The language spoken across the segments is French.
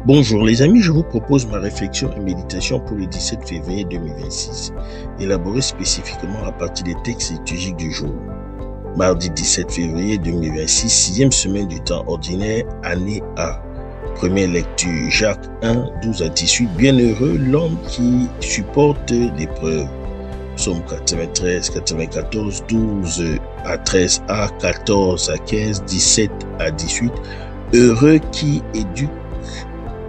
Bonjour les amis, je vous propose ma réflexion et méditation pour le 17 février 2026, élaborée spécifiquement à partir des textes liturgiques du jour. Mardi 17 février 2026, sixième semaine du temps ordinaire, année A. Première lecture, Jacques 1, 12 à 18. Bienheureux l'homme qui supporte l'épreuve. Psaume 93, 94, 12 à 13a, 14 à 15, 17 à 18. Heureux qui éduque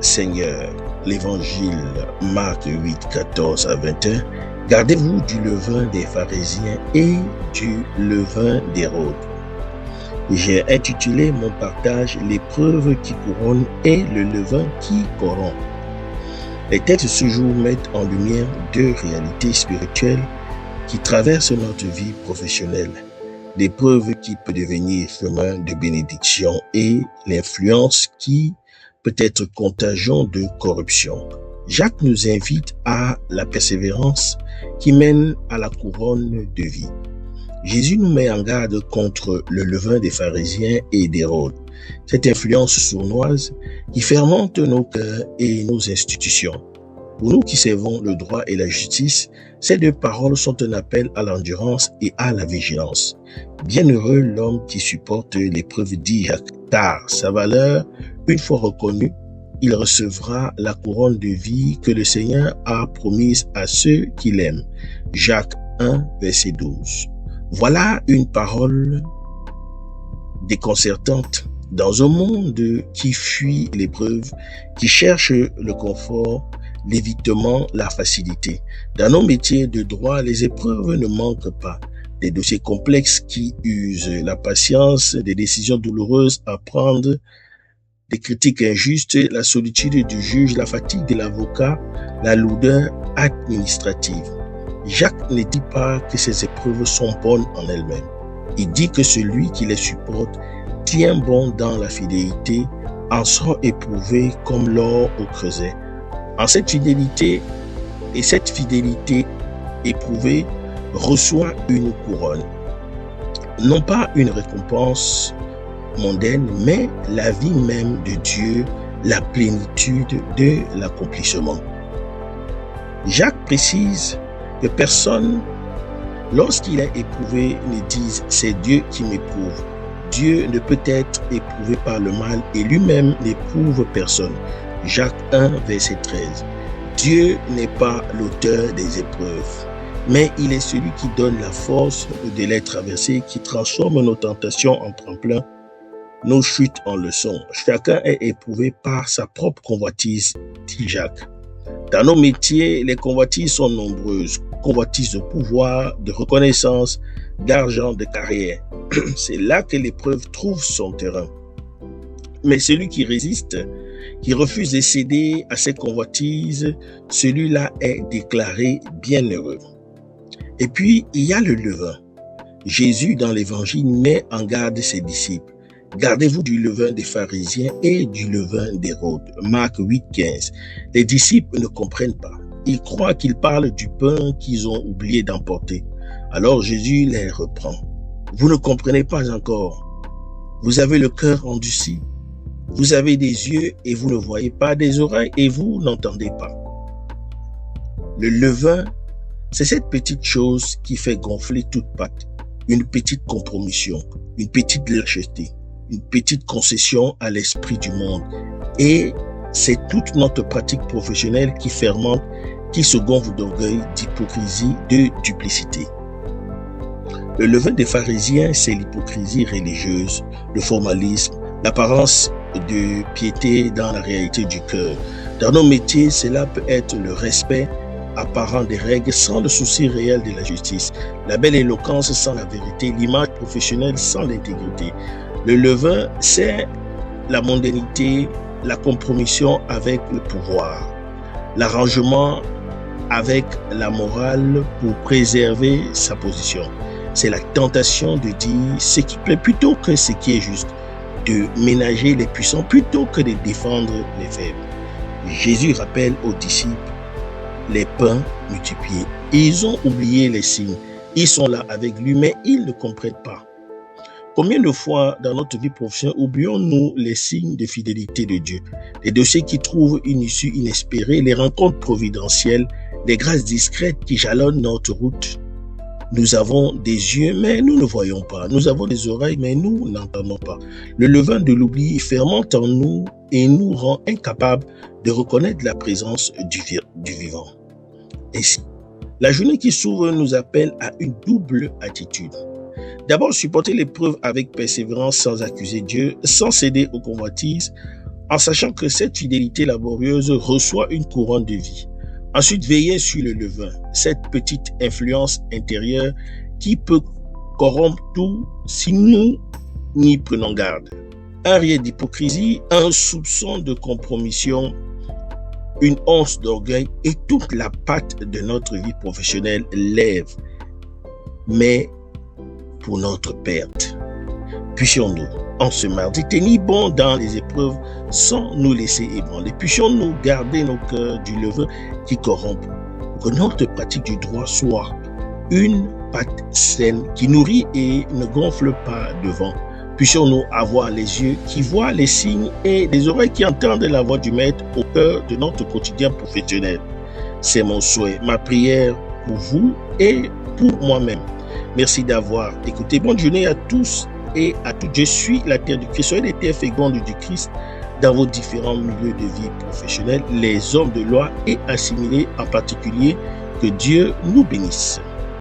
Seigneur. L'Évangile, Marc 8, 14 à 21. Gardez-vous du levain des pharisiens et du levain d'Hérode. J'ai intitulé mon partage l'épreuve qui couronne et le levain qui corrompt. Les textes de ce jour mettent en lumière deux réalités spirituelles qui traversent notre vie professionnelle. L'épreuve qui peut devenir chemin de bénédiction et l'influence qui peut être contagion de corruption. Jacques nous invite à la persévérance qui mène à la couronne de vie. Jésus nous met en garde contre le levain des pharisiens et d'Hérode, cette influence sournoise qui fermente nos cœurs et nos institutions. Pour nous qui servons le droit et la justice, ces deux paroles sont un appel à l'endurance et à la vigilance. Bienheureux l'homme qui supporte l'épreuve, dit Jacques, car sa valeur, une fois reconnue, il recevra la couronne de vie que le Seigneur a promise à ceux qui l'aiment. Jacques 1, verset 12. Voilà une parole déconcertante dans un monde qui fuit l'épreuve, qui cherche le confort, l'évitement, la facilité. Dans nos métiers de droit, les épreuves ne manquent pas. Des dossiers complexes qui usent la patience, des décisions douloureuses à prendre, des critiques injustes, la solitude du juge, la fatigue de l'avocat, la lourdeur administrative. Jacques ne dit pas que ces épreuves sont bonnes en elles-mêmes. Il dit que celui qui les supporte tient bon dans la fidélité, en sort éprouvé comme l'or au creuset. En cette fidélité éprouvée reçoit une couronne. Non pas une récompense mondaine, mais la vie même de Dieu, la plénitude de l'accomplissement. Jacques précise que personne, lorsqu'il est éprouvé, ne dise « c'est Dieu qui m'éprouve ». Dieu ne peut être éprouvé par le mal et lui-même n'éprouve personne. Jacques 1, verset 13. Dieu n'est pas l'auteur des épreuves, mais il est celui qui donne la force de les traverser, qui transforme nos tentations en tremplin, nos chutes en leçons. Chacun est éprouvé par sa propre convoitise, dit Jacques. Dans nos métiers, les convoitises sont nombreuses. Convoitises de pouvoir, de reconnaissance, d'argent, de carrière. C'est là que l'épreuve trouve son terrain. Mais celui qui résiste, qui refuse de céder à ses convoitises, celui-là est déclaré bienheureux. Et puis, il y a le levain. Jésus, dans l'Évangile, met en garde ses disciples. Gardez-vous du levain des pharisiens et du levain d'Hérode. Marc 8, 15. Les disciples ne comprennent pas. Ils croient qu'il parle du pain qu'ils ont oublié d'emporter. Alors Jésus les reprend. Vous ne comprenez pas encore. Vous avez le cœur endurci. Vous avez des yeux et vous ne voyez pas, des oreilles et vous n'entendez pas. Le levain, c'est cette petite chose qui fait gonfler toute pâte. Une petite compromission, une petite lâcheté, une petite concession à l'esprit du monde. Et c'est toute notre pratique professionnelle qui fermente, qui se gonfle d'orgueil, d'hypocrisie, de duplicité. Le levain des pharisiens, c'est l'hypocrisie religieuse, le formalisme, l'apparence de piété dans la réalité du cœur. Dans nos métiers, cela peut être le respect apparent des règles sans le souci réel de la justice, la belle éloquence sans la vérité, l'image professionnelle sans l'intégrité. Le levain, c'est la mondanité, la compromission avec le pouvoir, l'arrangement avec la morale pour préserver sa position. C'est la tentation de dire ce qui plaît plutôt que ce qui est juste, de ménager les puissants plutôt que de défendre les faibles. Jésus rappelle aux disciples les pains multipliés. Ils ont oublié les signes. Ils sont là avec lui, mais ils ne comprennent pas. Combien de fois dans notre vie professionnelle oublions-nous les signes de fidélité de Dieu, les dossiers qui trouvent une issue inespérée, les rencontres providentielles, les grâces discrètes qui jalonnent notre route? Nous avons des yeux, mais nous ne voyons pas. Nous avons des oreilles, mais nous n'entendons pas. Le levain de l'oubli fermente en nous et nous rend incapables de reconnaître la présence du vivant. Ainsi, la journée qui s'ouvre nous appelle à une double attitude. D'abord, supporter l'épreuve avec persévérance sans accuser Dieu, sans céder aux convoitises, en sachant que cette fidélité laborieuse reçoit une couronne de vie. Ensuite, veiller sur le levain, cette petite influence intérieure qui peut corrompre tout si nous n'y prenons garde. Un rien d'hypocrisie, un soupçon de compromission, une once d'orgueil et toute la pâte de notre vie professionnelle lève, mais pour notre perte. Puissions-nous, en ce mardi, tenir bon dans les épreuves sans nous laisser ébranler. Puissions-nous garder nos cœurs du levain qui corrompt, pour que notre pratique du droit soit une pâte saine qui nourrit et ne gonfle pas devant. Puissions-nous avoir les yeux qui voient les signes et les oreilles qui entendent la voix du Maître au cœur de notre quotidien professionnel. C'est mon souhait, ma prière pour vous et pour moi-même. Merci d'avoir écouté. Bonne journée à tous et à toutes. Je suis la terre du Christ. Soyez les terres fécondes du Christ dans vos différents milieux de vie professionnels, les hommes de loi et assimilés en particulier. Que Dieu nous bénisse.